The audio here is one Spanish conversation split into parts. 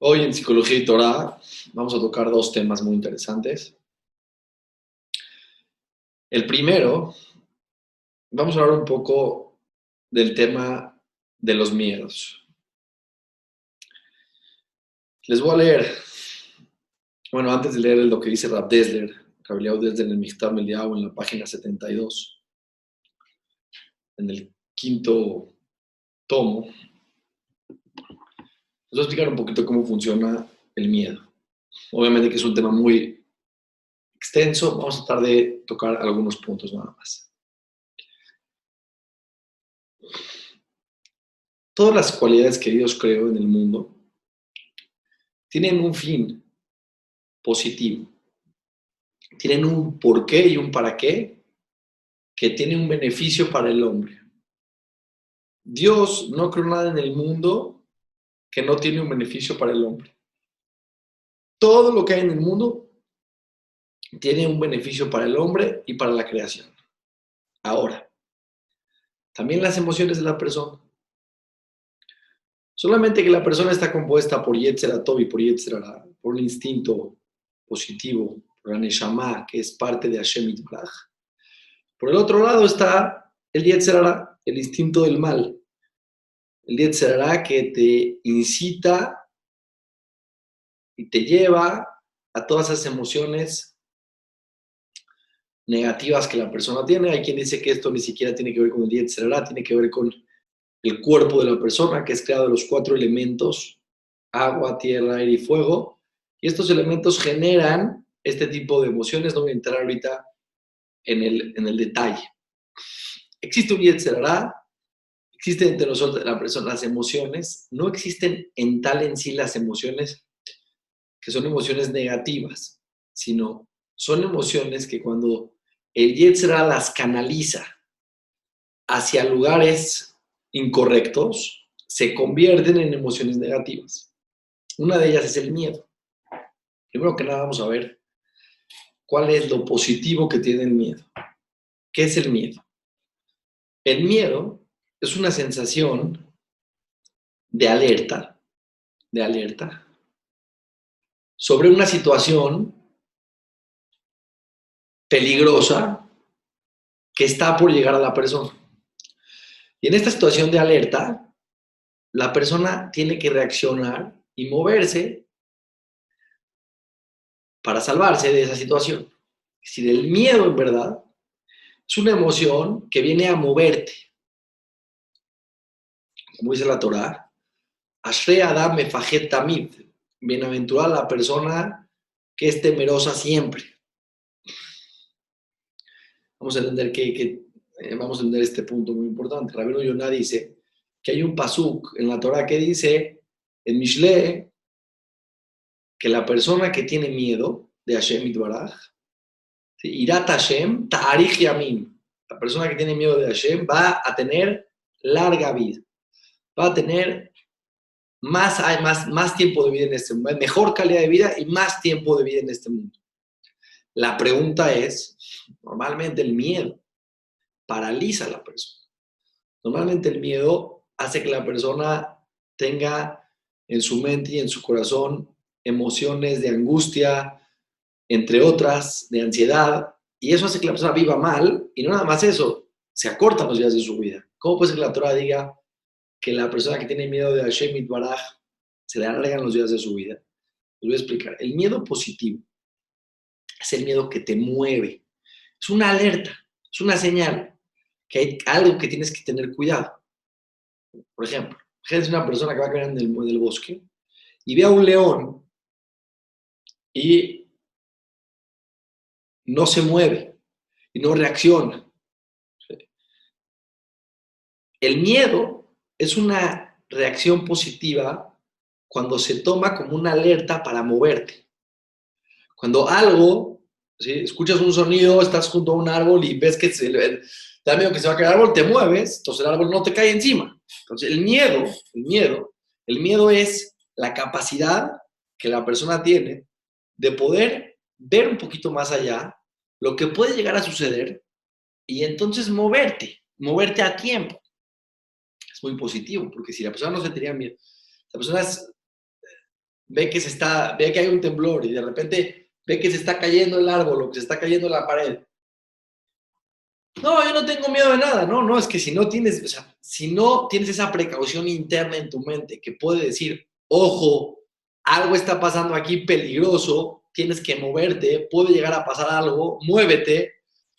Hoy en Psicología y Torah vamos a tocar dos temas muy interesantes. El primero, vamos a hablar un poco del tema de los miedos. Les voy a leer, bueno, antes de leer lo que dice Rav Dessler, en el Michtav Eliyahu, en la página 72, en el quinto tomo, les voy a explicar un poquito cómo funciona el miedo. Obviamente que es un tema muy extenso, vamos a tratar de tocar algunos puntos nada más. Todas las cualidades que Dios creó en el mundo tienen un fin positivo, tienen un porqué y un para qué que tiene un beneficio para el hombre. Dios no creó nada en el mundo que no tiene un beneficio para el hombre. Todo lo que hay en el mundo tiene un beneficio para el hombre y para la creación. Ahora, también las emociones de la persona. Solamente que la persona está compuesta por Yetzer Hatov y por Yetzer Hara, por un instinto positivo, por la Neshama, que es parte de Hashem Yitbaraj. Por el otro lado está el Yetzer Hara, el instinto del mal. El Yetzer Hara que te incita y te lleva a todas esas emociones negativas que la persona tiene. Hay quien dice que esto ni siquiera tiene que ver con el Yetzer Hara, tiene que ver con el cuerpo de la persona, que es creado de los 4 elementos: agua, tierra, aire y fuego. Y estos elementos generan este tipo de emociones. No voy a entrar ahorita en el detalle. Existe un Yetzer Hara, existen entre nosotros la persona las emociones. No existen en tal en sí las emociones que son emociones negativas, sino son emociones que cuando el Yetzer Hara las canaliza hacia lugares incorrectos, se convierten en emociones negativas. Una de ellas es el miedo. Primero que nada vamos a ver cuál es lo positivo que tiene el miedo. ¿Qué es el miedo? El miedo es una sensación de alerta sobre una situación peligrosa que está por llegar a la persona. Y en esta situación de alerta, la persona tiene que reaccionar y moverse para salvarse de esa situación. Es decir, el miedo en verdad es una emoción que viene a moverte. Como dice la Torá, Ashrei Adam mefajet tamid, bienaventurada la persona que es temerosa siempre. Vamos a entender vamos a entender este punto muy importante. Rabbeinu Yonah dice que hay un pasuk en la Torá que dice, en Mishle, que la persona que tiene miedo de Hashem Yitbaraj, Irat Hashem, Ta'arich Yamim, la persona que tiene miedo de Hashem va a tener larga vida, va a tener más tiempo de vida en este mundo, mejor calidad de vida y más tiempo de vida en este mundo. La pregunta es, normalmente el miedo paraliza a la persona. Normalmente el miedo hace que la persona tenga en su mente y en su corazón emociones de angustia, entre otras, de ansiedad, y eso hace que la persona viva mal, y no nada más eso, se acortan los días de su vida. ¿Cómo puede ser que la Torah diga que la persona que tiene miedo de Hashem Yitbaraj se le alargan los días de su vida? Les voy a explicar. El miedo positivo es el miedo que te mueve. Es una alerta, es una señal que hay algo que tienes que tener cuidado. Por ejemplo, es una persona que va caminando en el bosque y ve a un león y no se mueve y no reacciona. El miedo es una reacción positiva cuando se toma como una alerta para moverte. Cuando algo, ¿sí? Escuchas un sonido, estás junto a un árbol y ves que te da miedo que se va a caer el árbol, te mueves, entonces el árbol no te cae encima. Entonces el miedo es la capacidad que la persona tiene de poder ver un poquito más allá lo que puede llegar a suceder y entonces moverte a tiempo. Es muy positivo, porque si la persona no sentiría miedo, la persona ve que hay un temblor y de repente ve que se está cayendo el árbol o que se está cayendo la pared. No, yo no tengo miedo de nada. No, es que si no tienes, o sea, si no tienes esa precaución interna en tu mente que puede decir, ojo, algo está pasando aquí peligroso, tienes que moverte, puede llegar a pasar algo, muévete,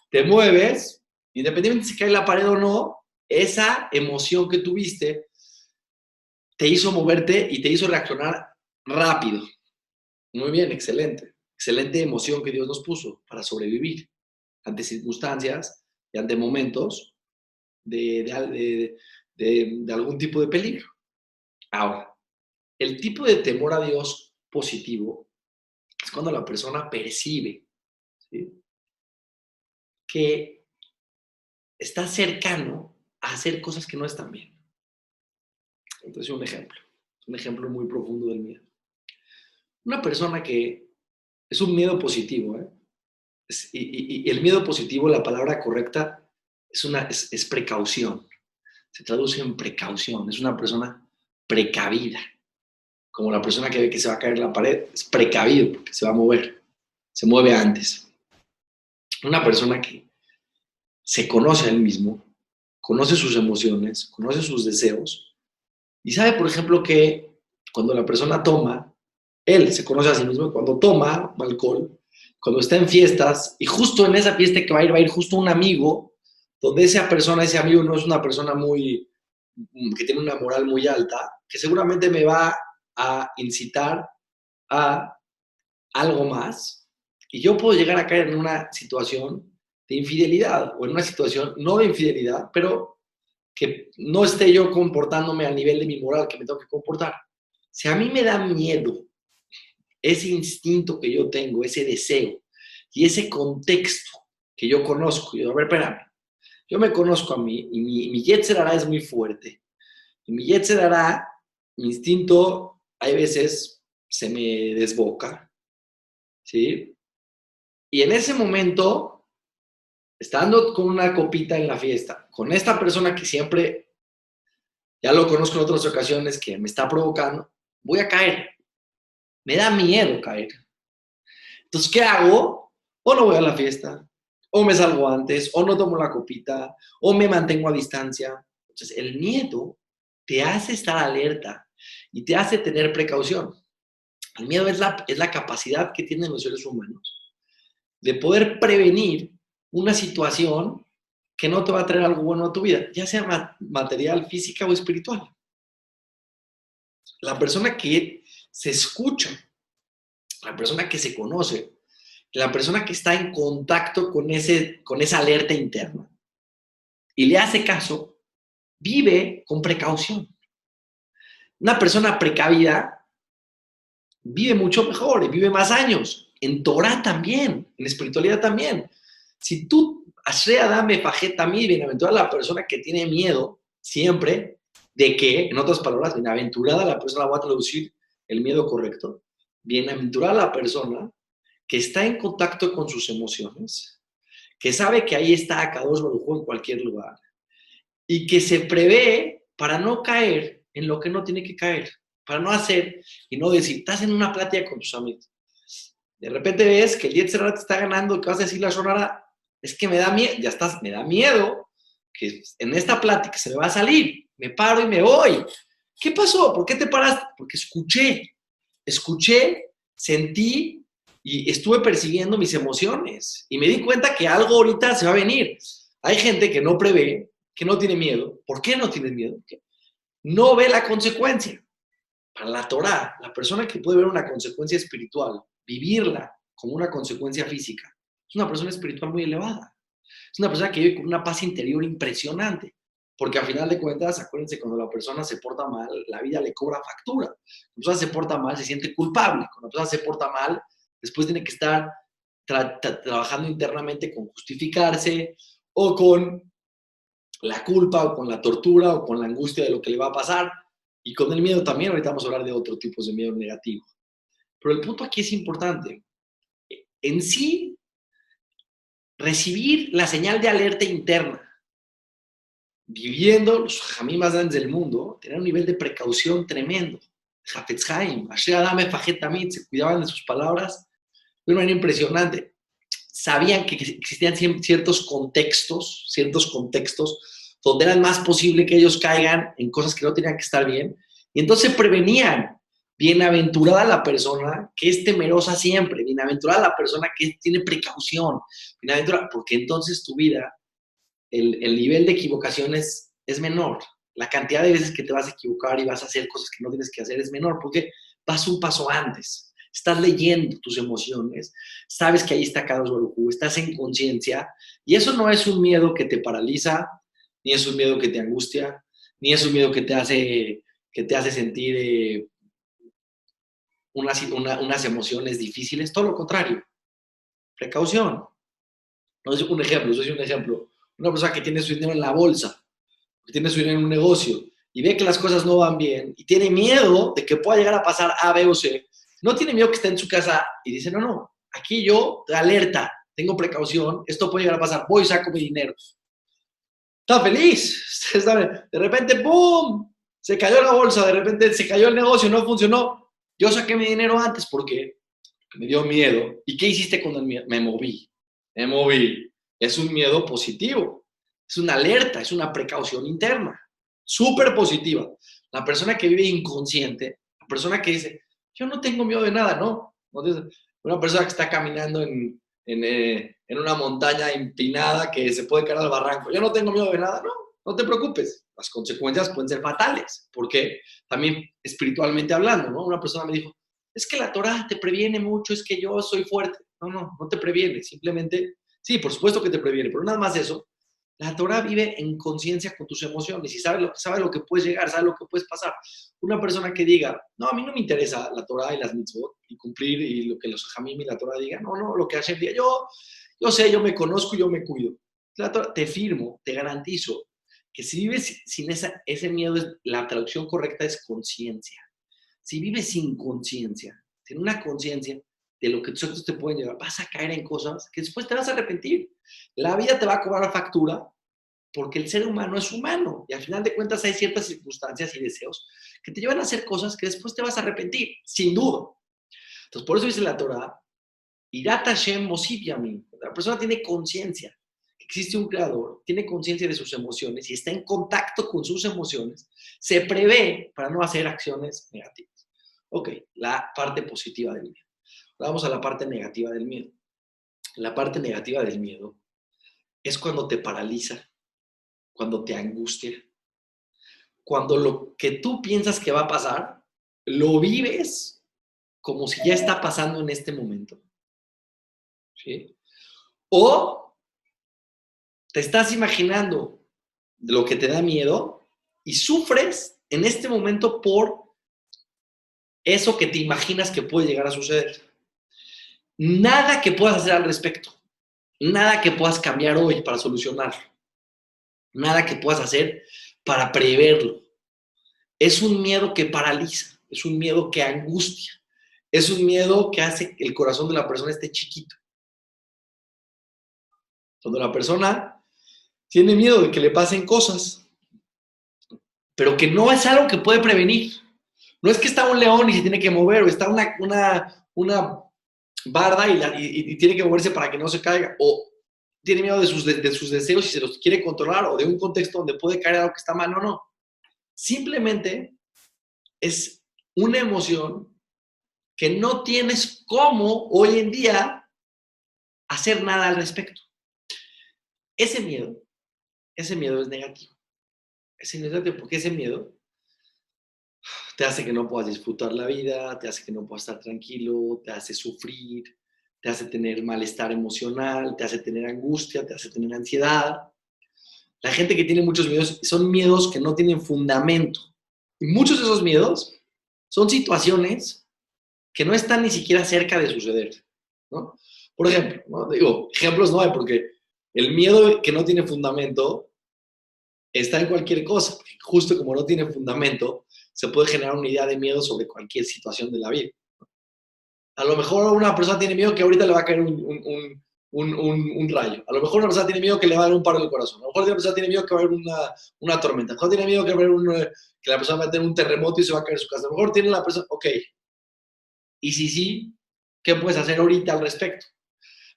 te mueves, independientemente si cae la pared o no, esa emoción que tuviste te hizo moverte y te hizo reaccionar rápido. Muy bien, excelente. Excelente emoción que Dios nos puso para sobrevivir ante circunstancias y ante momentos de algún tipo de peligro. Ahora, el tipo de temor a Dios positivo es cuando la persona percibe, ¿sí?, que está cercano a hacer cosas que no están bien. Entonces, un ejemplo muy profundo del miedo. Una persona que es un miedo positivo, ¿eh? Y el miedo positivo, la palabra correcta, es precaución. Se traduce en precaución. Es una persona precavida. Como la persona que ve que se va a caer la pared, es precavido porque se va a mover. Se mueve antes. Una persona que se conoce a él mismo, conoce sus emociones, conoce sus deseos y sabe, por ejemplo, que cuando la persona toma, él se conoce a sí mismo, cuando toma alcohol, cuando está en fiestas y justo en esa fiesta que va a ir justo un amigo, donde esa persona, ese amigo no es una persona que tiene una moral muy alta, que seguramente me va a incitar a algo más y yo puedo llegar a caer en una situación de infidelidad o en una situación no de infidelidad, pero que no esté yo comportándome al nivel de mi moral que me tengo que comportar. Si a mí me da miedo ese instinto que yo tengo, ese deseo y ese contexto que yo conozco, yo, a ver, espérame, yo me conozco a mí y mi Yetzer Hará es muy fuerte. Y mi Yetzer Hará, mi instinto, hay veces se me desboca, ¿sí? Y en ese momento, estando con una copita en la fiesta, con esta persona que siempre, ya lo conozco en otras ocasiones, que me está provocando, voy a caer. Me da miedo caer. Entonces, ¿qué hago? O no voy a la fiesta, o me salgo antes, o no tomo la copita, o me mantengo a distancia. Entonces, el miedo te hace estar alerta y te hace tener precaución. El miedo es la capacidad que tienen los seres humanos de poder prevenir una situación que no te va a traer algo bueno a tu vida, ya sea material, física o espiritual. La persona que se escucha, la persona que se conoce, la persona que está en contacto con esa alerta interna y le hace caso, vive con precaución. Una persona precavida vive mucho mejor y vive más años. En Torah también, en espiritualidad también. Si tú, Ashrei Adam Mefajet Tamid, bienaventurada la persona que tiene miedo siempre de que, en otras palabras, bienaventurada la persona, voy a traducir el miedo correcto, bienaventurada la persona que está en contacto con sus emociones, que sabe que ahí está Akadosh Baruj Hu en cualquier lugar y que se prevé para no caer en lo que no tiene que caer, para no hacer y no decir, estás en una plática con tus amigos. De repente ves que el Yetzer Hará te está ganando, que vas a decir la Shonara, es que me da miedo, ya estás, me da miedo que en esta plática se me va a salir, me paro y me voy. ¿Qué pasó? ¿Por qué te paraste? Porque escuché, sentí y estuve persiguiendo mis emociones y me di cuenta que algo ahorita se va a venir. Hay gente que no prevé, que no tiene miedo. ¿Por qué no tiene miedo? Porque no ve la consecuencia. Para la Torá, la persona que puede ver una consecuencia espiritual, vivirla como una consecuencia física, es una persona espiritual muy elevada. Es una persona que vive con una paz interior impresionante. Porque a final de cuentas, acuérdense, cuando la persona se porta mal, la vida le cobra factura. Cuando la persona se porta mal, se siente culpable. Cuando la persona se porta mal, después tiene que estar trabajando internamente con justificarse o con la culpa o con la tortura o con la angustia de lo que le va a pasar. Y con el miedo también, ahorita vamos a hablar de otros tipos de miedo negativo. Pero el punto aquí es importante. En sí, recibir la señal de alerta interna, viviendo los jamí más grandes del mundo, tener un nivel de precaución tremendo. Hafetz Haim, Asher Adam Mefajet Tamid, se cuidaban de sus palabras de una manera impresionante. Sabían que existían ciertos contextos donde era más posible que ellos caigan en cosas que no tenían que estar bien, y entonces prevenían. Bienaventurada la persona que es temerosa siempre, bienaventurada la persona que tiene precaución, bienaventurada, porque entonces tu vida, el nivel de equivocaciones es menor. La cantidad de veces que te vas a equivocar y vas a hacer cosas que no tienes que hacer es menor, porque vas un paso antes. Estás leyendo tus emociones, sabes que ahí está Kadosh Baruj Hu, estás en conciencia, y eso no es un miedo que te paraliza, ni es un miedo que te angustia, ni es un miedo que te hace sentir unas emociones difíciles, todo lo contrario, precaución. No es un ejemplo, eso es un ejemplo. Una persona que tiene su dinero en la bolsa, que tiene su dinero en un negocio, y ve que las cosas no van bien, y tiene miedo de que pueda llegar a pasar A, B o C, no tiene miedo que esté en su casa y dice, no, aquí yo, alerta, tengo precaución, esto puede llegar a pasar, voy y saco mi dinero. Está feliz, de repente, ¡pum!, se cayó la bolsa, de repente se cayó el negocio, no funcionó. Yo saqué mi dinero antes porque me dio miedo. ¿Y qué hiciste con el miedo? Me moví. Es un miedo positivo, es una alerta, es una precaución interna, súper positiva. La persona que vive inconsciente, la persona que dice, yo no tengo miedo de nada, ¿no? Una persona que está caminando en una montaña empinada que se puede caer al barranco, yo no tengo miedo de nada, no te preocupes. Las consecuencias pueden ser fatales, porque también espiritualmente hablando, ¿no? Una persona me dijo, es que la Torah te previene mucho, es que yo soy fuerte. No te previene, simplemente, sí, por supuesto que te previene, pero nada más eso. La Torah vive en conciencia con tus emociones y sabe lo que puedes llegar, sabe lo que puedes pasar. Una persona que diga, no, a mí no me interesa la Torah y las mitzvot y cumplir y lo que los Jamim y la Torah digan, no, lo que Hashem diga, yo sé, yo me conozco y yo me cuido. La Torah, te firmo, te garantizo que si vives sin ese miedo, la traducción correcta es conciencia. Si vives sin conciencia, sin una conciencia de lo que tus actos te pueden llevar, vas a caer en cosas que después te vas a arrepentir. La vida te va a cobrar factura porque el ser humano es humano y al final de cuentas hay ciertas circunstancias y deseos que te llevan a hacer cosas que después te vas a arrepentir, sin duda. Entonces, por eso dice la Torah, Irat Hashem Mosif Yamin. La persona tiene conciencia que existe un creador, tiene conciencia de sus emociones y está en contacto con sus emociones, se prevé para no hacer acciones negativas. Ok, la parte positiva del miedo. Vamos a la parte negativa del miedo. La parte negativa del miedo es cuando te paraliza, cuando te angustia, cuando lo que tú piensas que va a pasar, lo vives como si ya está pasando en este momento. ¿Sí? O te estás imaginando lo que te da miedo y sufres en este momento por eso que te imaginas que puede llegar a suceder. Nada que puedas hacer al respecto. Nada que puedas cambiar hoy para solucionarlo. Nada que puedas hacer para preverlo. Es un miedo que paraliza. Es un miedo que angustia. Es un miedo que hace que el corazón de la persona esté chiquito. Cuando la persona tiene miedo de que le pasen cosas, pero que no es algo que puede prevenir. No es que está un león y se tiene que mover, o está una barda y tiene que moverse para que no se caiga, o tiene miedo de sus deseos y se los quiere controlar, o de un contexto donde puede caer algo que está mal. No. Simplemente es una emoción que no tienes cómo hoy en día hacer nada al respecto. Ese miedo es negativo. Es negativo porque ese miedo te hace que no puedas disfrutar la vida, te hace que no puedas estar tranquilo, te hace sufrir, te hace tener malestar emocional, te hace tener angustia, te hace tener ansiedad. La gente que tiene muchos miedos son miedos que no tienen fundamento. Y muchos de esos miedos son situaciones que no están ni siquiera cerca de suceder, ¿no? Por ejemplo, ¿no? Digo, ejemplos no hay porque el miedo que no tiene fundamento está en cualquier cosa. Justo como no tiene fundamento, se puede generar una idea de miedo sobre cualquier situación de la vida. A lo mejor una persona tiene miedo que ahorita le va a caer un rayo. A lo mejor una persona tiene miedo que le va a dar un paro del corazón. A lo mejor una persona tiene miedo que va a haber una tormenta. A lo mejor tiene miedo que la persona va a tener un terremoto y se va a caer su casa. A lo mejor tiene la persona, ok. Y si sí, ¿qué puedes hacer ahorita al respecto?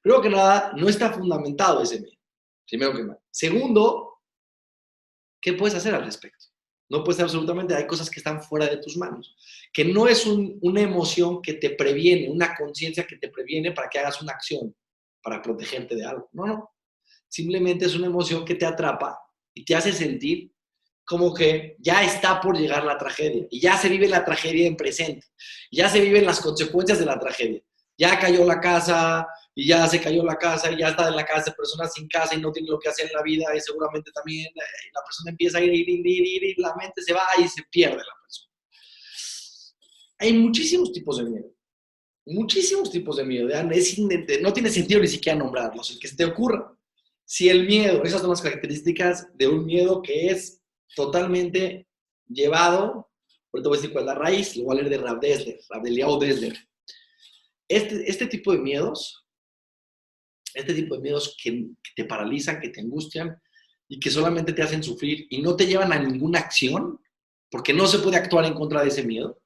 Primero que nada, no está fundamentado ese miedo. Primero que nada. Segundo, ¿qué puedes hacer al respecto? No puedes hacer absolutamente, hay cosas que están fuera de tus manos. Que no es una emoción que te previene, una conciencia que te previene para que hagas una acción, para protegerte de algo. No, no. Simplemente es una emoción que te atrapa y te hace sentir como que ya está por llegar la tragedia. Y ya se vive la tragedia en presente. Ya se viven las consecuencias de la tragedia. Ya cayó la casa, y ya se cayó la casa, y ya está en la casa de personas sin casa y no tiene lo que hacer en la vida, y seguramente también la persona empieza a ir, la mente se va y se pierde la persona. Hay muchísimos tipos de miedo. Muchísimos tipos de miedo. No tiene sentido ni siquiera nombrarlos, el que se te ocurra. Si el miedo, esas son las características de un miedo que es totalmente llevado, ahorita voy a decir cuál es la raíz, lo voy a leer de Rav Eliyahu Dessler. Este tipo de miedos que te paralizan, que te angustian y que solamente te hacen sufrir y no te llevan a ninguna acción, porque no se puede actuar en contra de ese miedo.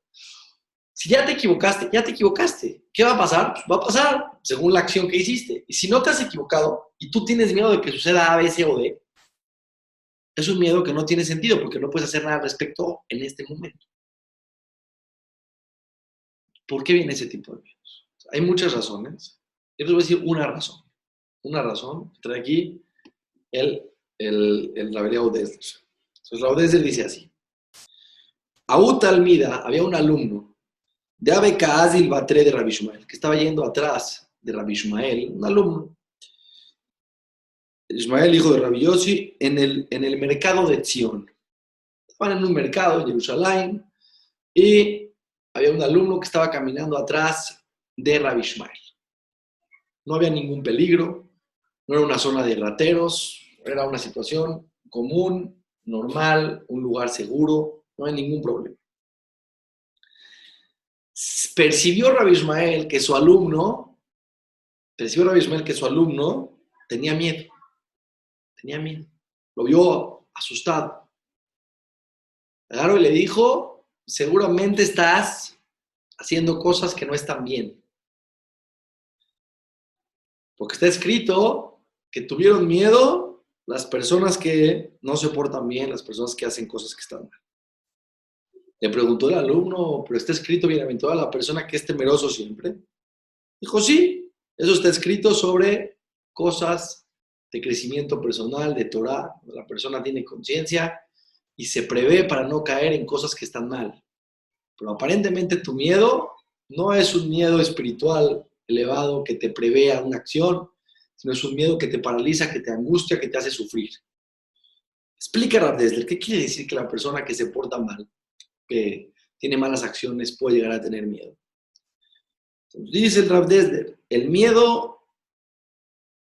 Si ya te equivocaste, ya te equivocaste. ¿Qué va a pasar? Pues va a pasar según la acción que hiciste. Y si no te has equivocado y tú tienes miedo de que suceda A, B, C o D, es un miedo que no tiene sentido porque no puedes hacer nada al respecto en este momento. ¿Por qué viene ese tipo de miedos? Hay muchas razones. Yo les voy a decir una razón. Una razón que trae aquí el Rav Eliyahu Dessler. Entonces, Rav Dessler dice así. Aú Talmida, había un alumno de Abe Kaazil Batre de Rabbi Ishmael, que estaba yendo atrás de Rabbi Ishmael, un alumno. Ishmael, hijo de Rabbi Yossi, en el mercado de Tzion. Estaban en un mercado en Jerusalén y había un alumno que estaba caminando atrás de Rabbi Ishmael. No había ningún peligro, no era una zona de rateros, era una situación común, normal, un lugar seguro, no hay ningún problema. Percibió Rabbi Ishmael que su alumno tenía miedo. Lo vio asustado. Agarró y le dijo, seguramente estás haciendo cosas que no están bien. Porque está escrito que tuvieron miedo las personas que no se portan bien, las personas que hacen cosas que están mal. Le preguntó el alumno, pero está escrito bienaventurada la persona que es temeroso siempre. Dijo, sí, eso está escrito sobre cosas de crecimiento personal, de Torah. La persona tiene conciencia y se prevé para no caer en cosas que están mal. Pero aparentemente tu miedo no es un miedo espiritual elevado que te prevé a una acción, sino es un miedo que te paraliza, que te angustia, que te hace sufrir. Explica Rav Dessler, ¿qué quiere decir que la persona que se porta mal, que tiene malas acciones, puede llegar a tener miedo? Entonces, dice el Rav Dessler, el miedo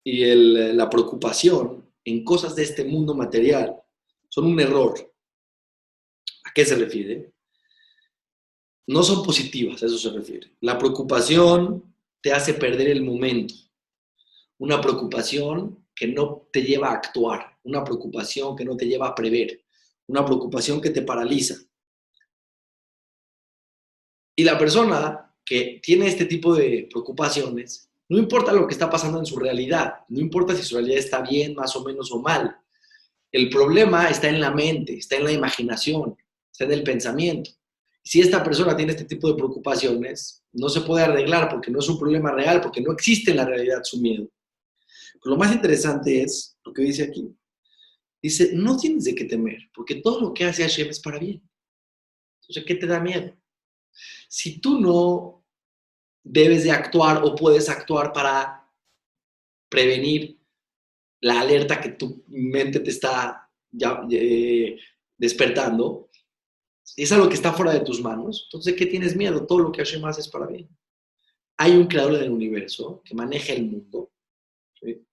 y la preocupación en cosas de este mundo material son un error. ¿A qué se refiere? No son positivas, a eso se refiere. La preocupación te hace perder el momento. Una preocupación que no te lleva a actuar. Una preocupación que no te lleva a prever. Una preocupación que te paraliza. Y la persona que tiene este tipo de preocupaciones, no importa lo que está pasando en su realidad, no importa si su realidad está bien, más o menos o mal. El problema está en la mente, está en la imaginación, está en el pensamiento. Si esta persona tiene este tipo de preocupaciones, no se puede arreglar porque no es un problema real, porque no existe en la realidad su miedo. Pero lo más interesante es lo que dice aquí. Dice, no tienes de qué temer, porque todo lo que hace Hashem es para bien. Entonces, ¿qué te da miedo? Si tú no debes de actuar o puedes actuar para prevenir la alerta que tu mente te está despertando, es algo que está fuera de tus manos, entonces ¿de qué tienes miedo? Todo lo que Hashem hace es para bien. Hay un creador del universo que maneja el mundo, ¿sí?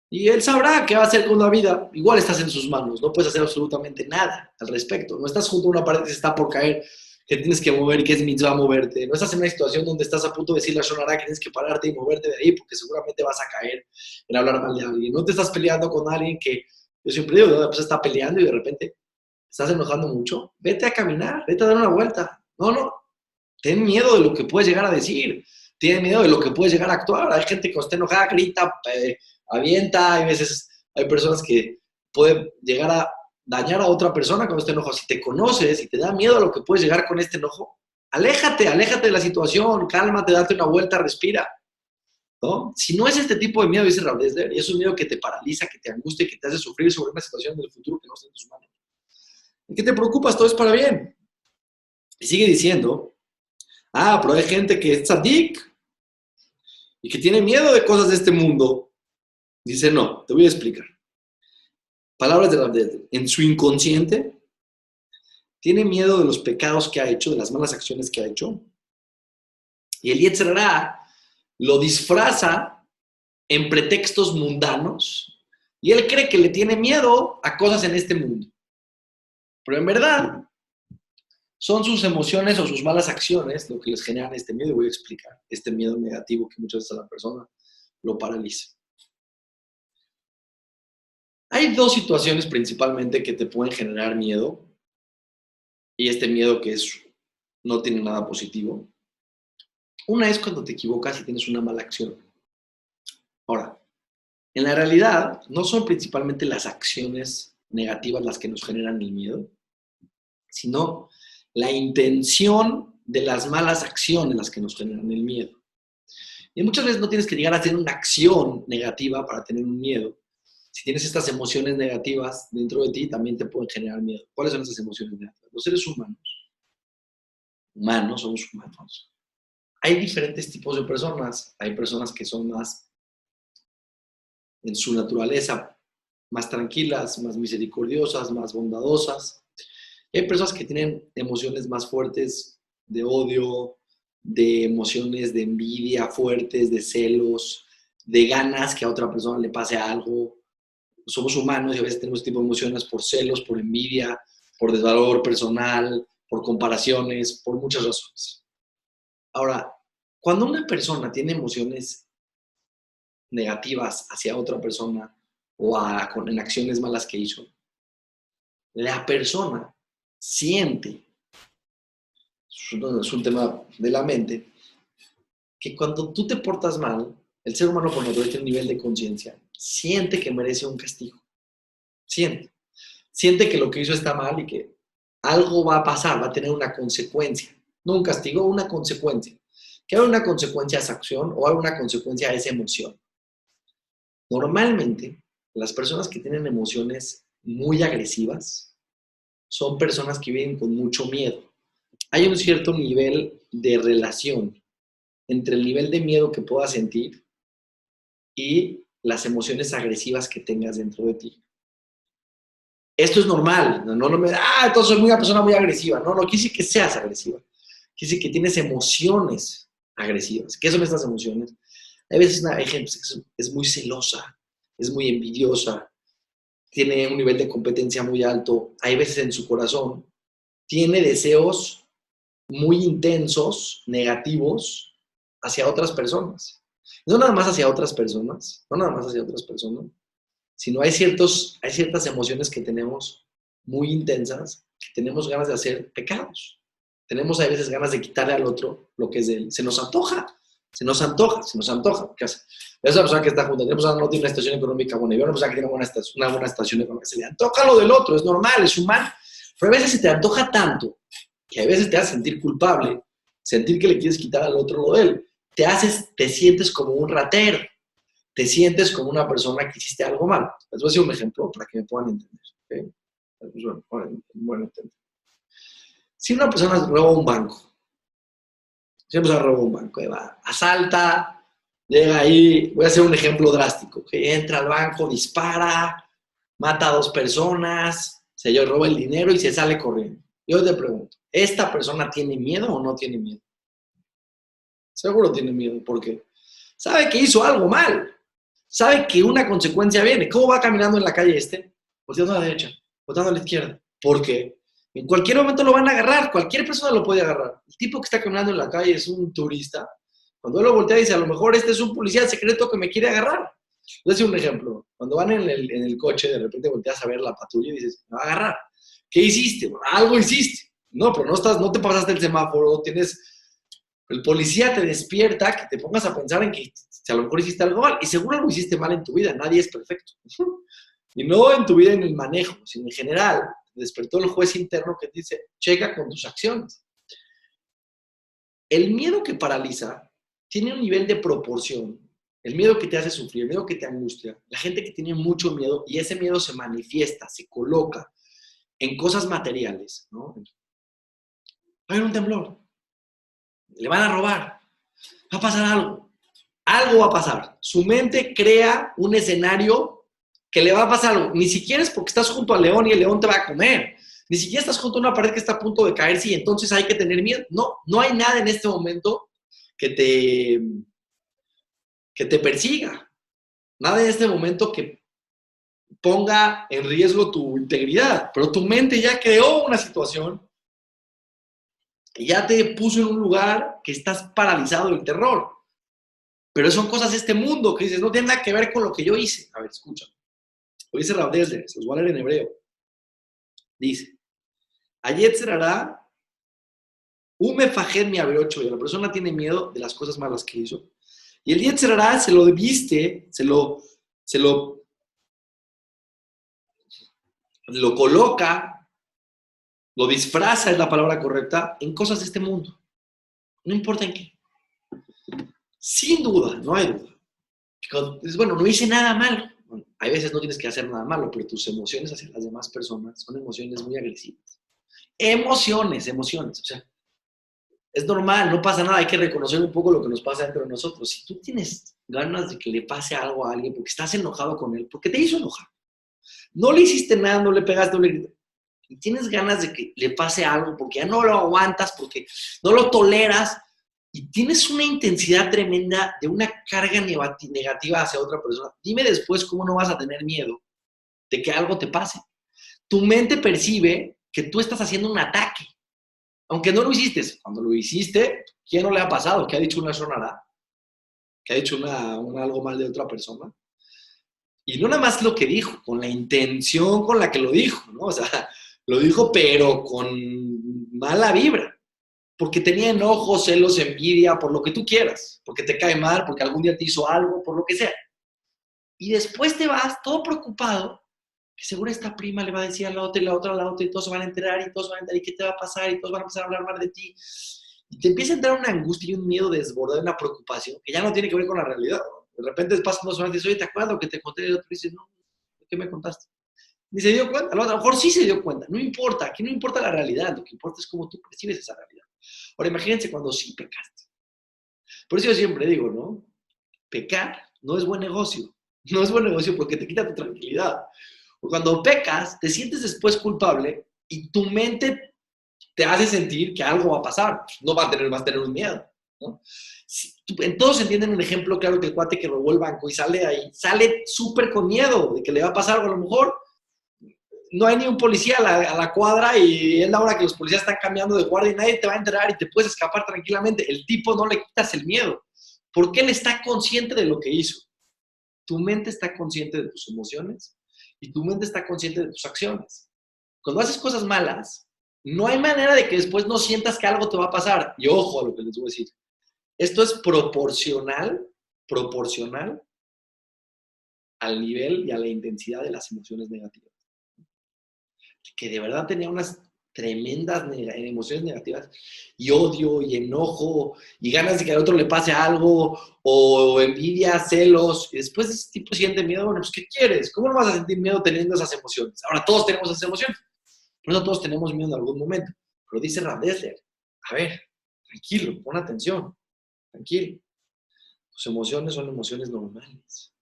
Y él sabrá qué va a hacer con la vida. Igual estás en sus manos, no puedes hacer absolutamente nada al respecto. No estás junto a una pared que se está por caer. que tienes que mover, que es mitzvah moverte. No estás en una situación donde estás a punto de decir la Shon Hará, que tienes que pararte y moverte de ahí porque seguramente vas a caer en hablar mal de alguien. No te estás peleando con alguien que, yo siempre digo, pues está peleando y de repente estás enojando mucho. Vete a caminar, vete a dar una vuelta. No, ten miedo de lo que puedes llegar a decir. Ten miedo de lo que puedes llegar a actuar. Hay gente que cuando está enojada grita, avienta. Hay veces, hay personas que pueden llegar a dañar a otra persona con este enojo. Si te conoces y te da miedo a lo que puedes llegar con este enojo, aléjate de la situación, cálmate, date una vuelta, respira, ¿no? Si no es este tipo de miedo, dice Raúl Desler, y es un miedo que te paraliza, que te angustia, que te hace sufrir sobre una situación del futuro que no está en tus manos. ¿En qué te preocupas? Todo es para bien. Y sigue diciendo, pero hay gente que es tzadik y que tiene miedo de cosas de este mundo. Dice, no, te voy a explicar. Palabras de Raúl Desler. En su inconsciente, tiene miedo de los pecados que ha hecho, de las malas acciones que ha hecho. Y el Yetzer Hará lo disfraza en pretextos mundanos y él cree que le tiene miedo a cosas en este mundo. Pero en verdad, son sus emociones o sus malas acciones lo que les generan este miedo. Y voy a explicar este miedo negativo que muchas veces a la persona lo paraliza. Hay dos situaciones principalmente que te pueden generar miedo. Y este miedo que no tiene nada positivo. Una es cuando te equivocas y tienes una mala acción. Ahora, en la realidad, no son principalmente las acciones negativas las que nos generan el miedo, sino la intención de las malas acciones las que nos generan el miedo. Y muchas veces no tienes que llegar a hacer una acción negativa para tener un miedo. Si tienes estas emociones negativas dentro de ti, también te pueden generar miedo. ¿Cuáles son esas emociones negativas? Los seres humanos, somos humanos. Hay diferentes tipos de personas. Hay personas que son más, en su naturaleza, más tranquilas, más misericordiosas, más bondadosas. Y hay personas que tienen emociones más fuertes de odio, de emociones de envidia fuertes, de celos, de ganas que a otra persona le pase algo. Somos humanos y a veces tenemos este tipo de emociones por celos, por envidia, por desvalor personal, por comparaciones, por muchas razones. Ahora, cuando una persona tiene emociones negativas hacia otra persona o en acciones malas que hizo, la persona siente, es un tema de la mente, que cuando tú te portas mal, el ser humano por naturaleza tiene un nivel de conciencia, siente que merece un castigo. Siente que lo que hizo está mal y que algo va a pasar, va a tener una consecuencia. No un castigo, una consecuencia. Que hay una consecuencia a esa acción o hay una consecuencia a esa emoción. Normalmente, las personas que tienen emociones muy agresivas son personas que viven con mucho miedo. Hay un cierto nivel de relación entre el nivel de miedo que puedas sentir y las emociones agresivas que tengas dentro de ti. Esto es normal, entonces soy una persona muy agresiva. No quiere decir que seas agresiva. Quiere decir que tienes emociones agresivas. ¿Qué son estas emociones? Hay veces hay gente que es muy celosa, es muy envidiosa, tiene un nivel de competencia muy alto. Hay veces en su corazón tiene deseos muy intensos, negativos, hacia otras personas. No nada más hacia otras personas, sino hay ciertas emociones que tenemos muy intensas, que tenemos ganas de hacer pecados. Tenemos a veces ganas de quitarle al otro lo que es de él. Se nos antoja. ¿Qué hace? Esa persona que está junto, tenemos no tiene una situación económica buena, y una persona que tiene una buena situación económica, se le antoja lo del otro, es normal, es humano. Pero a veces se te antoja tanto, que a veces te hace sentir culpable, sentir que le quieres quitar al otro lo de él. Te sientes como un ratero, te sientes como una persona que hiciste algo mal. Les voy a decir un ejemplo para que me puedan entender. ¿Okay? Bueno, entender. Si una persona roba un banco, asalta, llega ahí, voy a hacer un ejemplo drástico, que entra al banco, dispara, mata a 2 personas, se roba el dinero y se sale corriendo. Yo te pregunto, ¿esta persona tiene miedo o no tiene miedo? Seguro tiene miedo, porque sabe que hizo algo mal, sabe que una consecuencia viene. ¿Cómo va caminando en la calle volteando a la derecha, volteando a la izquierda? ¿Por qué? En cualquier momento lo van a agarrar, cualquier persona lo puede agarrar. El tipo que está caminando en la calle es un turista. Cuando él lo voltea dice, a lo mejor este es un policía secreto que me quiere agarrar. Les doy un ejemplo. Cuando van en el coche, de repente volteas a ver la patrulla y dices, me va a agarrar. ¿Qué hiciste? Bueno, algo hiciste. No, pero no te pasaste el semáforo, el policía te despierta, que te pongas a pensar en que si a lo mejor hiciste algo mal. Y seguro lo hiciste mal en tu vida, nadie es perfecto. Y no en tu vida en el manejo, sino en general. Despertó el juez interno que dice, checa con tus acciones. El miedo que paraliza tiene un nivel de proporción. El miedo que te hace sufrir, el miedo que te angustia. La gente que tiene mucho miedo y ese miedo se manifiesta, se coloca en cosas materiales, ¿no? Va a haber un temblor, le van a robar, va a pasar algo va a pasar. Su mente crea un escenario que le va a pasar algo. Ni siquiera es porque estás junto al león y el león te va a comer. Ni siquiera estás junto a una pared que está a punto de caerse y entonces hay que tener miedo. No, no hay nada en este momento que te persiga. Nada en este momento que ponga en riesgo tu integridad. Pero tu mente ya creó una situación y ya te puso en un lugar que estás paralizado del terror. Pero son cosas de este mundo que dices, no tiene nada que ver con lo que yo hice. A ver, escucha. Lo dice Rav Dessler, se los voy a leer en hebreo. Dice, Ayetzer hará mi abrocho, y la persona tiene miedo de las cosas malas que hizo. Y el Yetzer hará se lo viste, lo coloca, lo disfraza, es la palabra correcta, en cosas de este mundo. No importa en qué. Sin duda, no hay duda. Bueno, no hice nada malo. Bueno, hay veces no tienes que hacer nada malo, pero tus emociones hacia las demás personas son emociones muy agresivas. Emociones. O sea, es normal, no pasa nada. Hay que reconocer un poco lo que nos pasa dentro de nosotros. Si tú tienes ganas de que le pase algo a alguien porque estás enojado con él, porque te hizo enojar, no le hiciste nada, no le pegaste, no le gritaste, y tienes ganas de que le pase algo porque ya no lo aguantas, porque no lo toleras, y tienes una intensidad tremenda de una carga negativa hacia otra persona, dime después cómo no vas a tener miedo de que algo te pase. Tu mente percibe que tú estás haciendo un ataque, aunque no lo hiciste. Cuando lo hiciste, ¿quién no le ha pasado? ¿Qué ha dicho una sonará? ¿Qué ha dicho algo mal de otra persona? Y no nada más lo que dijo, con la intención con la que lo dijo, ¿no? O sea, lo dijo pero con mala vibra. Porque tenía enojos, celos, envidia, por lo que tú quieras, porque te cae mal, porque algún día te hizo algo, por lo que sea. Y después te vas todo preocupado, que seguro esta prima le va a decir a la otra y la otra a la otra, y todos se van a enterar, y todos van a enterar, y qué te va a pasar, y todos van a empezar a hablar mal de ti. Y te empieza a entrar una angustia y un miedo desbordado, una preocupación, que ya no tiene que ver con la realidad, ¿no? De repente pasan 2 horas y dices, oye, ¿te acuerdas lo que te conté? Y el otro dice, no, ¿qué me contaste? Ni se dio cuenta, a lo mejor sí se dio cuenta, no importa, aquí no importa la realidad, lo que importa es cómo tú percibes esa realidad. Ahora imagínense cuando sí pecaste. Por eso yo siempre digo, ¿no? Pecar no es buen negocio. No es buen negocio porque te quita tu tranquilidad. Cuando pecas, te sientes después culpable y tu mente te hace sentir que algo va a pasar. No vas a tener un miedo, ¿no? En todos entienden un ejemplo claro que el cuate que robó el banco y sale ahí, sale súper con miedo de que le va a pasar algo a lo mejor. No hay ni un policía a la cuadra y es la hora que los policías están cambiando de guardia y nadie te va a enterar y te puedes escapar tranquilamente. El tipo no le quitas el miedo porque él está consciente de lo que hizo. Tu mente está consciente de tus emociones y tu mente está consciente de tus acciones. Cuando haces cosas malas, no hay manera de que después no sientas que algo te va a pasar. Y ojo a lo que les voy a decir. Esto es proporcional al nivel y a la intensidad de las emociones negativas. Que de verdad tenía unas tremendas emociones negativas y odio y enojo y ganas de que al otro le pase algo o envidia, celos, y después ese tipo siente miedo. Bueno, pues ¿qué quieres? ¿Cómo no vas a sentir miedo teniendo esas emociones? Ahora todos tenemos esas emociones, por eso todos tenemos miedo en algún momento, pero dice Rav Dessler, a ver, tranquilo, pon atención, tranquilo, tus emociones son emociones normales.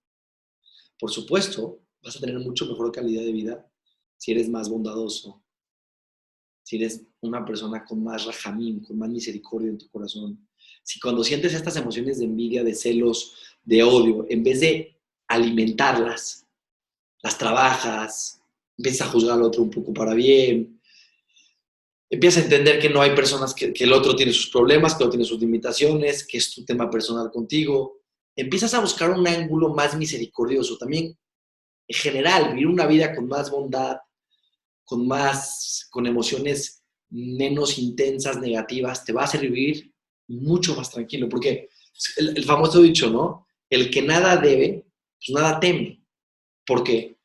Por supuesto, vas a tener mucho mejor calidad de vida si eres más bondadoso, si eres una persona con más rajamín, con más misericordia en tu corazón, si cuando sientes estas emociones de envidia, de celos, de odio, en vez de alimentarlas, las trabajas, empiezas a juzgar al otro un poco para bien, Empiezas a entender que no hay personas, que el otro tiene sus problemas, que el otro tiene sus limitaciones, que es tu tema personal contigo. Empiezas a buscar un ángulo más misericordioso. También, en general, vivir una vida con más bondad, con emociones menos intensas, negativas, te va a hacer vivir mucho más tranquilo. Porque el famoso dicho, ¿no? El que nada debe, pues nada teme. ¿Por qué?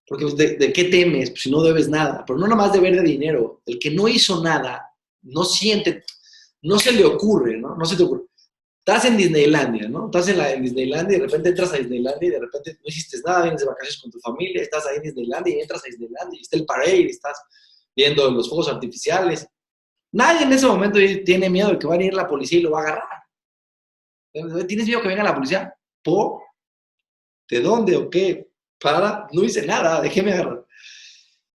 Porque ¿de qué temes? Pues si no debes nada. Pero no nada más deber de dinero. El que no hizo nada, no siente, no se le ocurre, ¿no? No se te ocurre. Estás en Disneylandia, ¿no? Estás en Disneylandia y de repente entras a Disneylandia y de repente no hiciste nada, vienes de vacaciones con tu familia, estás ahí en Disneylandia y entras a Disneylandia y está el parade y estás viendo los fuegos artificiales. Nadie en ese momento tiene miedo de que va a venir la policía y lo va a agarrar. ¿Tienes miedo que venga la policía? ¿Por? ¿De dónde o qué? Para, no hice nada, déjeme agarrar.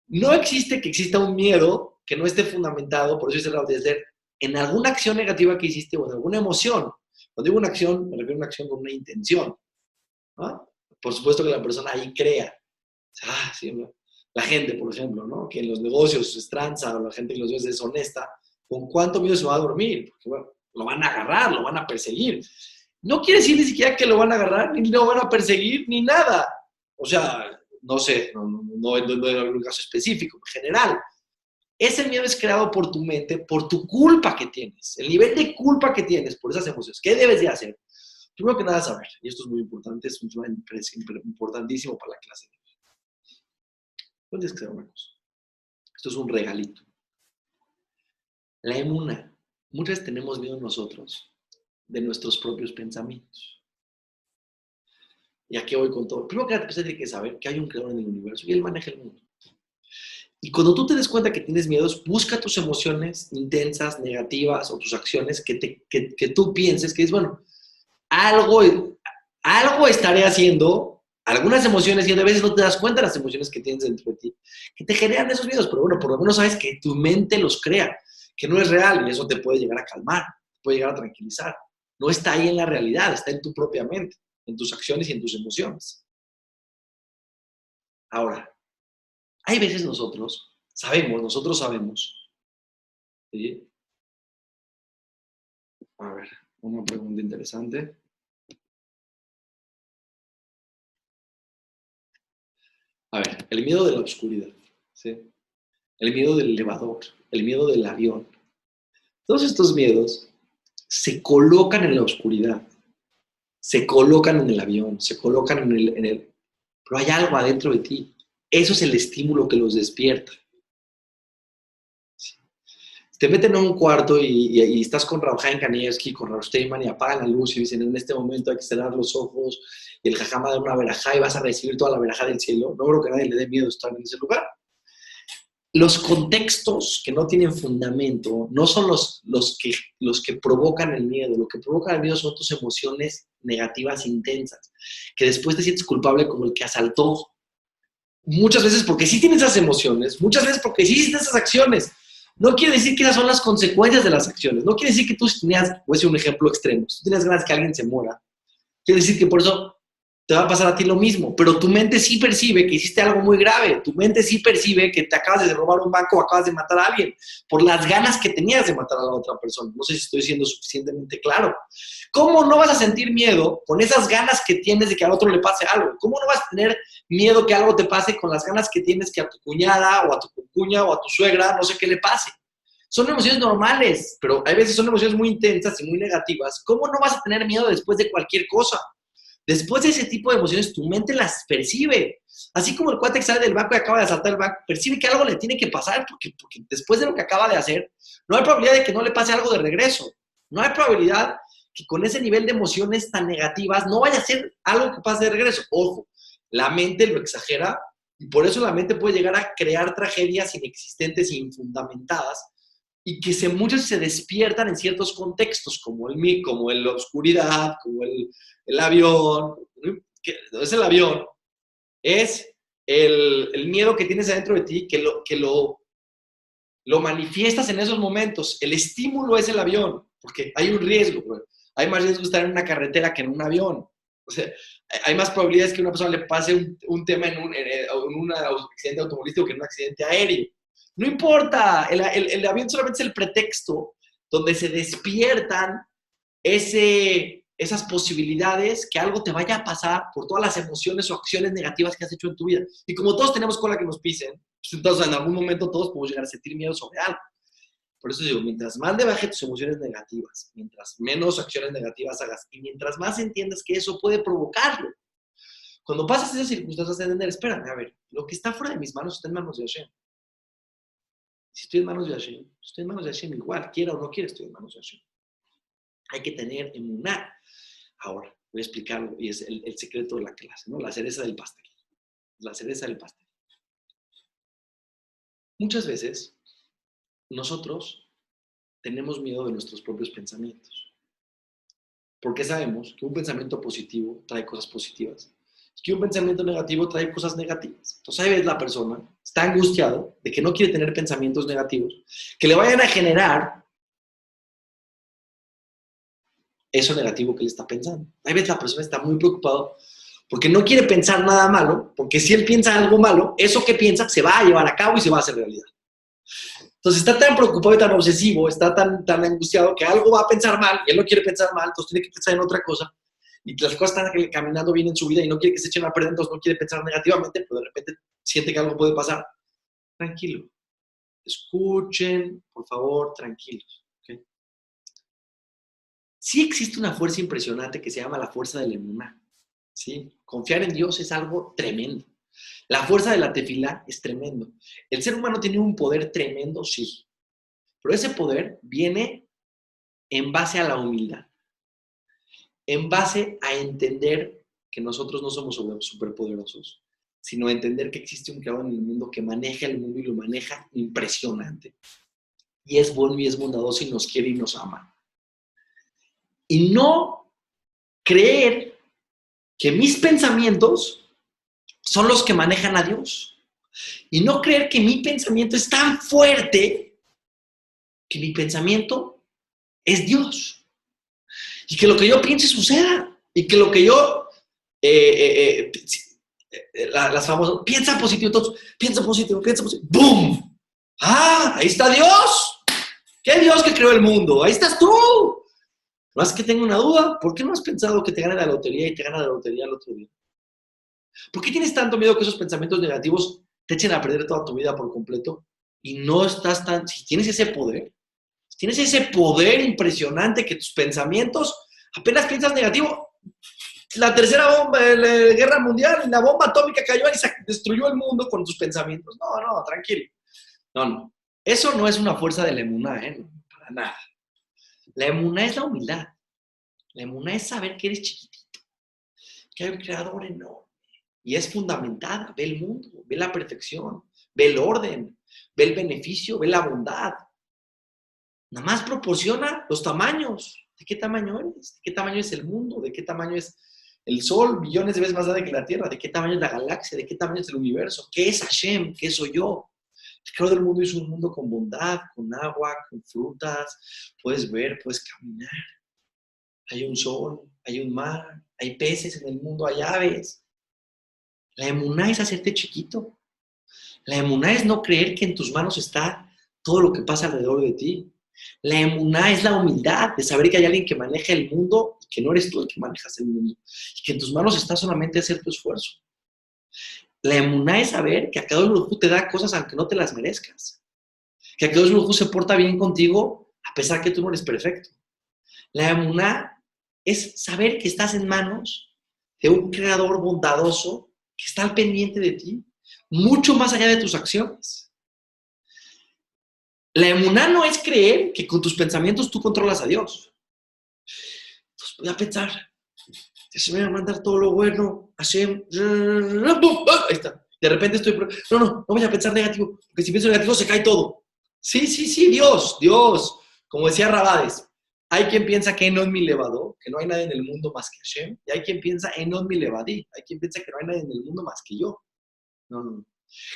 No existe que exista un miedo que no esté fundamentado, por eso dice Raúl Diezler, en alguna acción negativa que hiciste o en alguna emoción. Cuando digo una acción, me refiero a una acción con una intención, ¿no? Por supuesto que la persona ahí crea. Sí, la gente, por ejemplo, ¿no? Que en los negocios es tranza o la gente en los negocios es honesta, ¿con cuánto miedo se va a dormir? Porque, bueno, lo van a agarrar, lo van a perseguir. No quiere decir ni siquiera que lo van a agarrar, ni lo van a perseguir, ni nada. O sea, no sé, no en algún caso específico, en general. Ese miedo es creado por tu mente, por tu culpa que tienes, el nivel de culpa que tienes por esas emociones. ¿Qué debes de hacer? Primero que nada, saber, y esto es muy importante, es importantísimo para la clase. Tienes que saber una cosa. Esto es un regalito. La emuna. Muchas veces tenemos miedo nosotros de nuestros propios pensamientos. ¿Y a qué voy con todo? Primero que nada, tiene que saber que hay un creador en el universo y él maneja el mundo. Y cuando tú te des cuenta que tienes miedos, busca tus emociones intensas, negativas o tus acciones que tú pienses que es, bueno, algo estaré haciendo, algunas emociones, y a veces no te das cuenta de las emociones que tienes dentro de ti, que te generan esos miedos, pero bueno, por lo menos sabes que tu mente los crea, que no es real y eso te puede llegar a calmar, te puede llegar a tranquilizar. No está ahí en la realidad, está en tu propia mente, en tus acciones y en tus emociones. Ahora, hay veces nosotros sabemos, ¿sí? A ver, una pregunta interesante. A ver, el miedo de la oscuridad, ¿sí? El miedo del elevador, el miedo del avión. Todos estos miedos se colocan en la oscuridad, se colocan en el avión, se colocan pero hay algo adentro de ti. Eso es el estímulo que los despierta. Te meten a un cuarto y estás con Rav Chaim Kanievski, con Rav Steinman y apagan la luz y dicen, en este momento hay que cerrar los ojos y el jajam va a dar una verajá y vas a recibir toda la verajá del cielo. No creo que a nadie le dé miedo estar en ese lugar. Los contextos que no tienen fundamento no son los que provocan el miedo. Lo que provoca el miedo son tus emociones negativas intensas, que después te sientes culpable como el que asaltó. Muchas veces porque sí tienes esas emociones, muchas veces porque sí hiciste esas acciones. No quiere decir que esas son las consecuencias de las acciones. No quiere decir que tú tenías, voy a decir un ejemplo extremo, si tú tienes ganas que alguien se muera, quiere decir que por eso te va a pasar a ti lo mismo, pero tu mente sí percibe que hiciste algo muy grave, tu mente sí percibe que te acabas de robar un banco o acabas de matar a alguien, por las ganas que tenías de matar a la otra persona. No sé si estoy siendo suficientemente claro. ¿Cómo no vas a sentir miedo con esas ganas que tienes de que al otro le pase algo? ¿Cómo no vas a tener miedo que algo te pase con las ganas que tienes que a tu cuñada o a tu cuña o a tu suegra, no sé qué le pase? Son emociones normales, pero hay veces son emociones muy intensas y muy negativas. ¿Cómo no vas a tener miedo después de cualquier cosa? Después de ese tipo de emociones, tu mente las percibe. Así como el cuate que sale del banco y acaba de asaltar el banco, percibe que algo le tiene que pasar porque después de lo que acaba de hacer, no hay probabilidad de que no le pase algo de regreso. No hay probabilidad que con ese nivel de emociones tan negativas no vaya a ser algo que pase de regreso. Ojo, la mente lo exagera y por eso la mente puede llegar a crear tragedias inexistentes e infundamentadas y que muchos se despiertan en ciertos contextos, como la oscuridad, como el avión. No es el avión, es el miedo que tienes adentro de ti, que lo manifiestas en esos momentos. El estímulo es el avión, porque hay un riesgo, bro. Hay más riesgo de estar en una carretera que en un avión. O sea, hay más probabilidades que a una persona le pase un tema en un accidente automovilístico que en un accidente aéreo. No importa, el avión solamente es el pretexto donde se despiertan esas posibilidades que algo te vaya a pasar por todas las emociones o acciones negativas que has hecho en tu vida. Y como todos tenemos cola que nos pisen, pues entonces en algún momento todos podemos llegar a sentir miedo sobre algo. Por eso digo, mientras más le baje tus emociones negativas, mientras menos acciones negativas hagas y mientras más entiendas que eso puede provocarlo. Cuando pasas esas circunstancias, de entender, espérame, a ver, lo que está fuera de mis manos está en manos de Hashem. Si estoy en manos de Hashem, estoy en manos de Hashem igual, quiera o no quiera, estoy en manos de Hashem. Hay que tener emuná. Ahora, voy a explicarlo y es el secreto de la clase, ¿no? La cereza del pastel. La cereza del pastel. Muchas veces, nosotros tenemos miedo de nuestros propios pensamientos. Porque sabemos que un pensamiento positivo trae cosas positivas. Y que un pensamiento negativo trae cosas negativas. Entonces ahí ves la persona, está angustiado de que no quiere tener pensamientos negativos, que le vayan a generar eso negativo que él está pensando. Ahí ves la persona está muy preocupado porque no quiere pensar nada malo, porque si él piensa algo malo, eso que piensa se va a llevar a cabo y se va a hacer realidad. Entonces está tan preocupado y tan obsesivo, está tan angustiado que algo va a pensar mal y él no quiere pensar mal, entonces tiene que pensar en otra cosa y las cosas están caminando bien en su vida y no quiere que se echen a perder, entonces no quiere pensar negativamente, pero de repente siente que algo puede pasar. Tranquilo. Escuchen, por favor, tranquilos. ¿Okay? Sí existe una fuerza impresionante que se llama la fuerza del emuná. ¿Sí? Confiar en Dios es algo tremendo. La fuerza de la tefilá es tremendo. El ser humano tiene un poder tremendo, sí. Pero ese poder viene en base a la humildad. En base a entender que nosotros no somos superpoderosos, sino a entender que existe un creador en el mundo que maneja el mundo y lo maneja impresionante. Y es bueno y es bondadoso y nos quiere y nos ama. Y no creer que mis pensamientos son los que manejan a Dios. Y no creer que mi pensamiento es tan fuerte que mi pensamiento es Dios. Y que lo que yo piense suceda. Y que lo que yo... las famosas... Piensa positivo, entonces, piensa positivo. ¡Bum! ¡Ah! Ahí está Dios. ¿Qué Dios que creó el mundo? Ahí estás tú. Más que tengo una duda, ¿por qué no has pensado que te gane la lotería y te gana la lotería el otro día? ¿Por qué tienes tanto miedo que esos pensamientos negativos te echen a perder toda tu vida por completo? Y no estás tan... Si tienes ese poder impresionante que tus pensamientos, apenas piensas negativo, la tercera guerra mundial, la bomba atómica cayó y destruyó el mundo con tus pensamientos. No, tranquilo. No. Eso no es una fuerza de la emuná, para nada. La emuná es la humildad. La emuná es saber que eres chiquitito, que hay un creador enorme. Y es fundamentada. Ve el mundo, ve la perfección, ve el orden, ve el beneficio, ve la bondad. Nada más proporciona los tamaños. ¿De qué tamaño eres? ¿De qué tamaño es el mundo? ¿De qué tamaño es el sol? Billones de veces más grande que la Tierra. ¿De qué tamaño es la galaxia? ¿De qué tamaño es el universo? ¿Qué es Hashem? ¿Qué soy yo? El creador del mundo hizo un mundo con bondad, con agua, con frutas. Puedes ver, puedes caminar. Hay un sol, hay un mar, hay peces en el mundo, hay aves. La emuná es hacerte chiquito. La emuná es no creer que en tus manos está todo lo que pasa alrededor de ti. La emuná es la humildad de saber que hay alguien que maneja el mundo y que no eres tú el que manejas el mundo. Y que en tus manos está solamente hacer tu esfuerzo. La emuná es saber que Akadosh Baruj Hu te da cosas aunque no te las merezcas. Que Akadosh Baruj Hu se porta bien contigo a pesar que tú no eres perfecto. La emuná es saber que estás en manos de un creador bondadoso que está al pendiente de ti, mucho más allá de tus acciones. La emuná no es creer que con tus pensamientos tú controlas a Dios. Entonces voy a pensar, se me va a mandar todo lo bueno, Hashem, ahí está. De repente estoy, no voy a pensar negativo, porque si pienso negativo se cae todo. Sí, Dios, como decía Rabades, hay quien piensa que no es mi levado, que no hay nadie en el mundo más que Hashem, y hay quien piensa en no es mi levadí, hay quien piensa que no hay nadie en el mundo más que yo. No.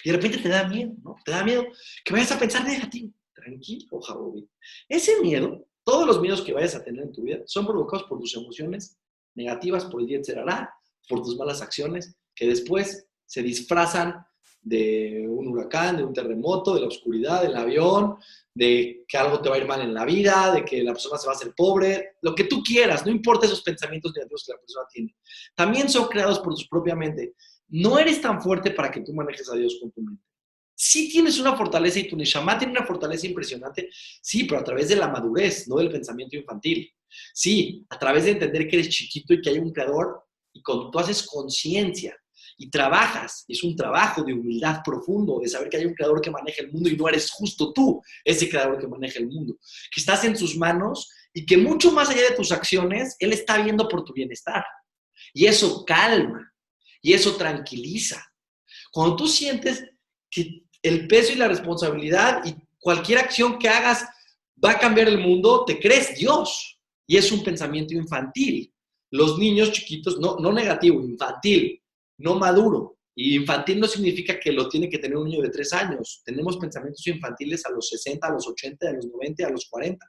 Y de repente te da miedo, ¿no? Te da miedo que vayas a pensar negativo. Tranquilo, Jabobi. Ese miedo, todos los miedos que vayas a tener en tu vida, son provocados por tus emociones negativas, por el Yetzer Hará, por tus malas acciones, que después se disfrazan de un huracán, de un terremoto, de la oscuridad, del avión, de que algo te va a ir mal en la vida, de que la persona se va a hacer pobre, lo que tú quieras, no importa esos pensamientos negativos que la persona tiene. También son creados por su propia mente. No eres tan fuerte para que tú manejes a Dios con tu mente. Sí tienes una fortaleza y tu Neshama tiene una fortaleza impresionante, sí, pero a través de la madurez, no del pensamiento infantil. Sí, a través de entender que eres chiquito y que hay un creador, y cuando tú haces conciencia y trabajas, es un trabajo de humildad profundo, de saber que hay un creador que maneja el mundo y no eres justo tú, ese creador que maneja el mundo, que estás en sus manos y que mucho más allá de tus acciones, Él está viendo por tu bienestar. Y eso calma, y eso tranquiliza. Cuando tú sientes que el peso y la responsabilidad y cualquier acción que hagas va a cambiar el mundo, te crees Dios. Y es un pensamiento infantil. Los niños chiquitos, no negativo, infantil, no maduro. Y infantil no significa que lo tiene que tener un niño de 3 años. Tenemos pensamientos infantiles a los 60, a los 80, a los 90, a los 40.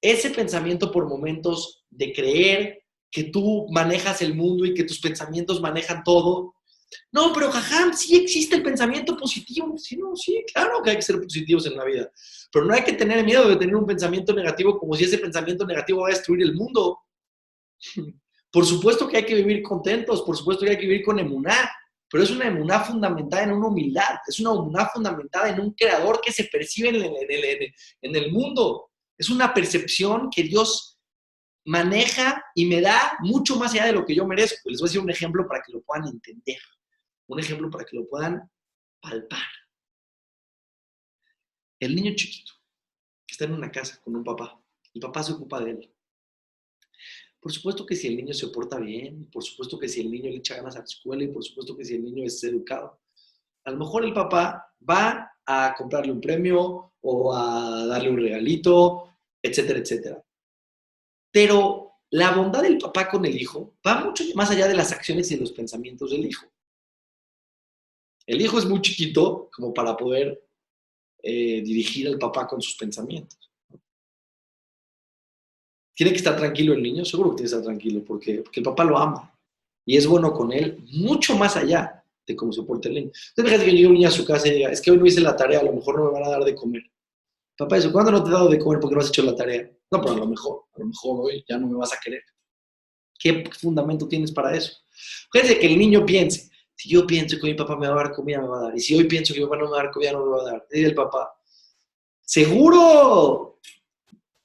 Ese pensamiento por momentos de creer que tú manejas el mundo y que tus pensamientos manejan todo. No, pero jajam, sí existe el pensamiento positivo. Sí, no, sí, claro que hay que ser positivos en la vida. Pero no hay que tener miedo de tener un pensamiento negativo como si ese pensamiento negativo va a destruir el mundo. Por supuesto que hay que vivir contentos, por supuesto que hay que vivir con emuná, pero es una emuná fundamentada en una humildad, es una emuná fundamentada en un creador que se percibe en el mundo. Es una percepción que Dios maneja y me da mucho más allá de lo que yo merezco. Les voy a decir un ejemplo para que lo puedan entender, un ejemplo para que lo puedan palpar. El niño chiquito que está en una casa con un papá, el papá se ocupa de él. Por supuesto que si el niño se porta bien, por supuesto que si el niño le echa ganas a la escuela y por supuesto que si el niño es educado, a lo mejor el papá va a comprarle un premio o a darle un regalito, etcétera, etcétera. Pero la bondad del papá con el hijo va mucho más allá de las acciones y de los pensamientos del hijo. El hijo es muy chiquito como para poder dirigir al papá con sus pensamientos. ¿Tiene que estar tranquilo el niño? Seguro que tiene que estar tranquilo porque el papá lo ama y es bueno con él mucho más allá de cómo se porta el niño. Entonces, fíjate que llegue un niño a su casa y diga, es que hoy no hice la tarea, a lo mejor no me van a dar de comer. Papá, eso, ¿cuándo no te he dado de comer porque no has hecho la tarea? No, pero a lo mejor hoy ya no me vas a querer. ¿Qué fundamento tienes para eso? Fíjate que el niño piense, si yo pienso que mi papá me va a dar comida, me va a dar. Y si hoy pienso que mi papá no me va a dar comida, no me va a dar. Dice el papá, seguro,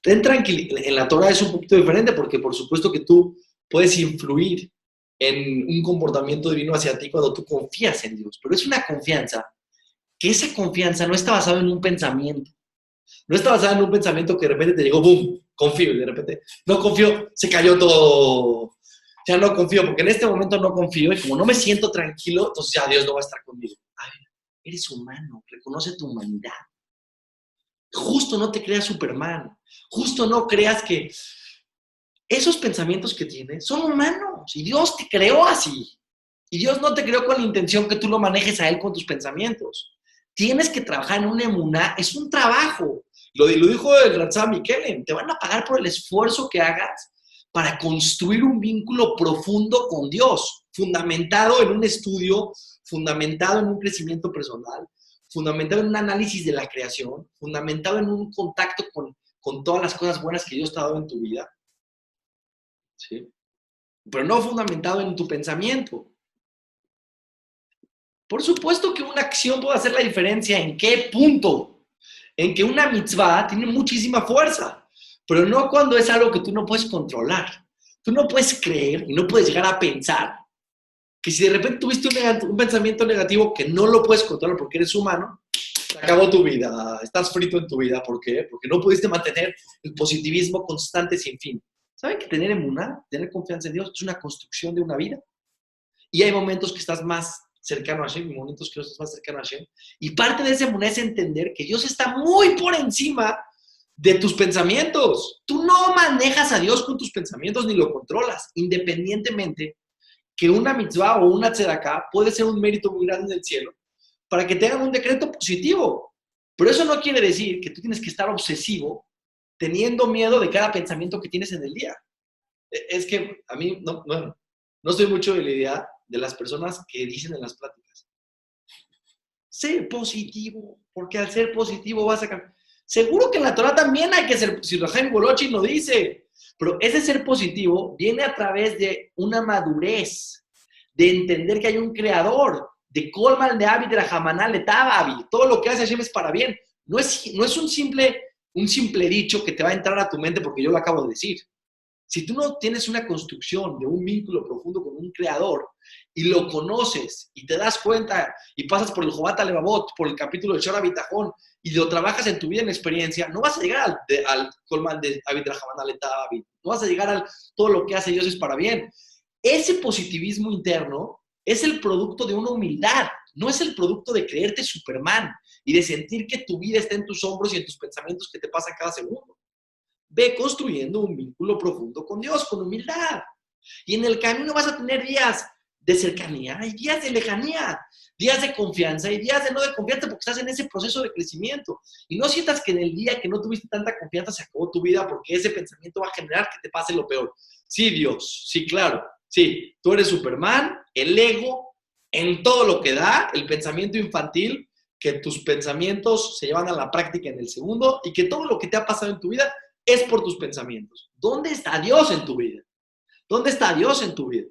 ten tranquilo. En la Torah es un poquito diferente porque por supuesto que tú puedes influir en un comportamiento divino hacia ti cuando tú confías en Dios. Pero es una confianza, que esa confianza no está basada en un pensamiento. No está basada en un pensamiento que de repente te llegó, boom, confío, y de repente, no confío, se cayó todo. Ya no confío, porque en este momento no confío, y como no me siento tranquilo, entonces ya Dios no va a estar conmigo. Ay, eres humano, reconoce tu humanidad. Justo no te creas Superman. Justo no creas que esos pensamientos que tienes son humanos, y Dios te creó así. Y Dios no te creó con la intención que tú lo manejes a Él con tus pensamientos. Tienes que trabajar en una emuná, es un trabajo. Lo dijo el Ratzah Miquelem, te van a pagar por el esfuerzo que hagas para construir un vínculo profundo con Dios, fundamentado en un estudio, fundamentado en un crecimiento personal, fundamentado en un análisis de la creación, fundamentado en un contacto con todas las cosas buenas que Dios te ha dado en tu vida, ¿sí? Pero no fundamentado en tu pensamiento. Por supuesto que una acción puede hacer la diferencia. ¿En qué punto? En que una mitzvah tiene muchísima fuerza, pero no cuando es algo que tú no puedes controlar. Tú no puedes creer y no puedes llegar a pensar que si de repente tuviste un pensamiento negativo que no lo puedes controlar porque eres humano, se acabó tu vida, estás frito en tu vida. ¿Por qué? Porque no pudiste mantener el positivismo constante sin fin. ¿Saben que tener emuná, tener confianza en Dios, es una construcción de una vida? Y hay momentos que estás más cercano a Hashem y momentos que no estás más cercano a Hashem. Y parte de ese emuná es entender que Dios está muy por encima de tus pensamientos. Tú no manejas a Dios con tus pensamientos ni lo controlas, independientemente que una mitzvah o una tzedaká puede ser un mérito muy grande en el cielo para que te hagan un decreto positivo. Pero eso no quiere decir que tú tienes que estar obsesivo teniendo miedo de cada pensamiento que tienes en el día. Es que a mí, no soy mucho de la idea de las personas que dicen en las pláticas, Sé positivo, porque al ser positivo vas a cambiar. Seguro que en la Torah también hay que ser, si Rahaim Golochi lo dice, pero ese ser positivo viene a través de una madurez, de entender que hay un creador, de Kolman de Abid, de Rahamanal, de Tababi, todo lo que hace Hashem es para bien. No es un simple dicho que te va a entrar a tu mente porque yo lo acabo de decir. Si tú no tienes una construcción de un vínculo profundo con un creador y lo conoces y te das cuenta y pasas por el Jobat Alevavot, por el capítulo de Shora Bitajón y lo trabajas en tu vida en experiencia, no vas a llegar al Colman de Abid Rahaman Aleta Abid. No vas a llegar a todo lo que hace Dios es para bien. Ese positivismo interno es el producto de una humildad, no es el producto de creerte Superman y de sentir que tu vida está en tus hombros y en tus pensamientos que te pasan cada segundo. Ve construyendo un vínculo profundo con Dios, con humildad. Y en el camino vas a tener días de cercanía y días de lejanía, días de confianza y días de no de confianza porque estás en ese proceso de crecimiento. Y no sientas que en el día que no tuviste tanta confianza se acabó tu vida porque ese pensamiento va a generar que te pase lo peor. Sí, Dios, sí, claro. Sí, tú eres Superman, el ego, en todo lo que da, el pensamiento infantil, que tus pensamientos se llevan a la práctica en el segundo y que todo lo que te ha pasado en tu vida es por tus pensamientos. ¿Dónde está Dios en tu vida? ¿Dónde está Dios en tu vida?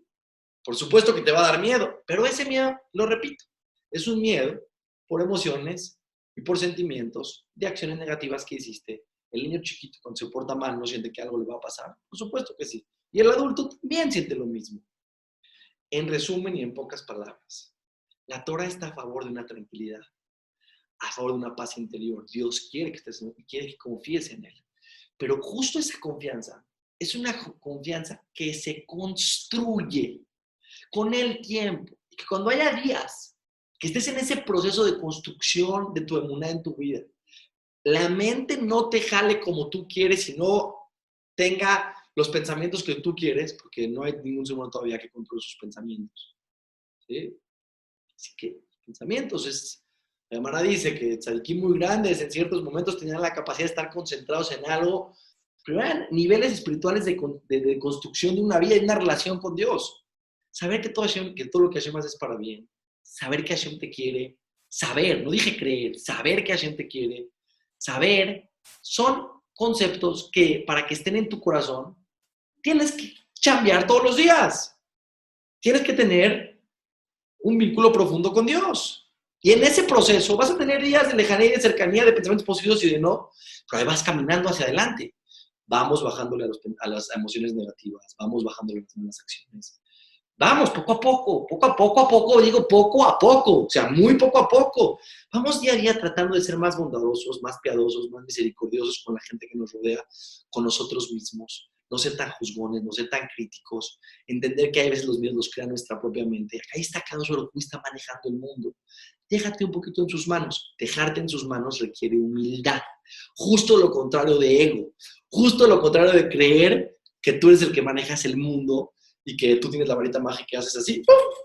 Por supuesto que te va a dar miedo, pero ese miedo, lo repito, es un miedo por emociones y por sentimientos de acciones negativas que hiciste. El niño chiquito cuando se porta mal no siente que algo le va a pasar. Por supuesto que sí. Y el adulto también siente lo mismo. En resumen y en pocas palabras, la Torah está a favor de una tranquilidad, a favor de una paz interior. Dios quiere que confíes en Él. Pero justo esa confianza es una confianza que se construye con el tiempo. Y que cuando haya días que estés en ese proceso de construcción de tu emuná en tu vida, la mente no te jale como tú quieres, sino tenga los pensamientos que tú quieres, porque no hay ningún ser humano todavía que controle sus pensamientos. ¿Sí? Así que pensamientos la Gemara dice que tzadikim muy grandes en ciertos momentos tenían la capacidad de estar concentrados en algo, pero eran niveles espirituales de construcción de una vida y una relación con Dios. Saber que todo lo que Hashem hace es para bien, saber que Hashem te quiere, saber, no dije creer, saber que Hashem te quiere, saber, son conceptos que para que estén en tu corazón tienes que chambear todos los días. Tienes que tener un vínculo profundo con Dios. Y en ese proceso vas a tener días de lejanía y de cercanía, de pensamientos positivos y de no, pero ahí vas caminando hacia adelante. Vamos bajándole a las emociones negativas, vamos bajándole a las malas acciones. Vamos, poco a poco, digo poco a poco, o sea, muy poco a poco. Vamos día a día tratando de ser más bondadosos, más piadosos, más misericordiosos con la gente que nos rodea, con nosotros mismos. No ser tan juzgones, no ser tan críticos. Entender que a veces los miedos los crea nuestra propia mente. Ahí está Kadosh Baruj Hu, está manejando el mundo. Déjate un poquito en sus manos. Dejarte en sus manos requiere humildad. Justo lo contrario de ego. Justo lo contrario de creer que tú eres el que manejas el mundo y que tú tienes la varita mágica y haces así,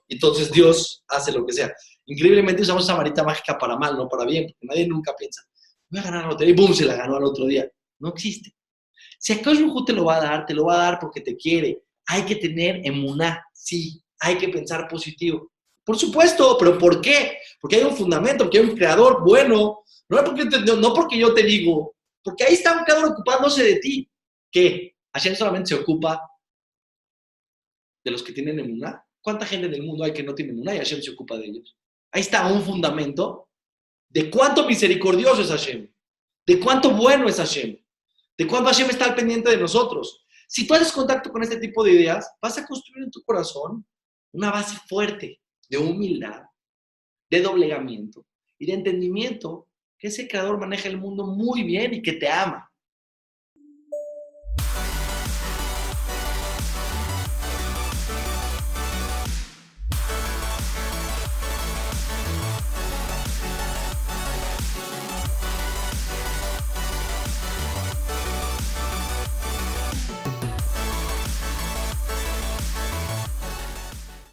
y entonces Dios hace lo que sea. Increíblemente usamos esa varita mágica para mal, no para bien, porque nadie nunca piensa, voy a ganar la lotería y ¡boom! Se la ganó al otro día. No existe. Si Akadosh Baruj Hu te lo va a dar porque te quiere. Hay que tener emuná, sí, hay que pensar positivo. Por supuesto, pero ¿por qué? Porque hay un fundamento, porque hay un creador bueno, no porque yo te digo, porque ahí está un creador ocupándose de ti. ¿Qué? Hashem solamente se ocupa de los que tienen emuná. ¿Cuánta gente en el mundo hay que no tiene emuná y Hashem se ocupa de ellos? Ahí está un fundamento de cuánto misericordioso es Hashem, de cuánto bueno es Hashem, de cuánto Hashem está al pendiente de nosotros. Si tú haces contacto con este tipo de ideas, vas a construir en tu corazón una base fuerte de humildad, de doblegamiento y de entendimiento que ese creador maneja el mundo muy bien y que te ama.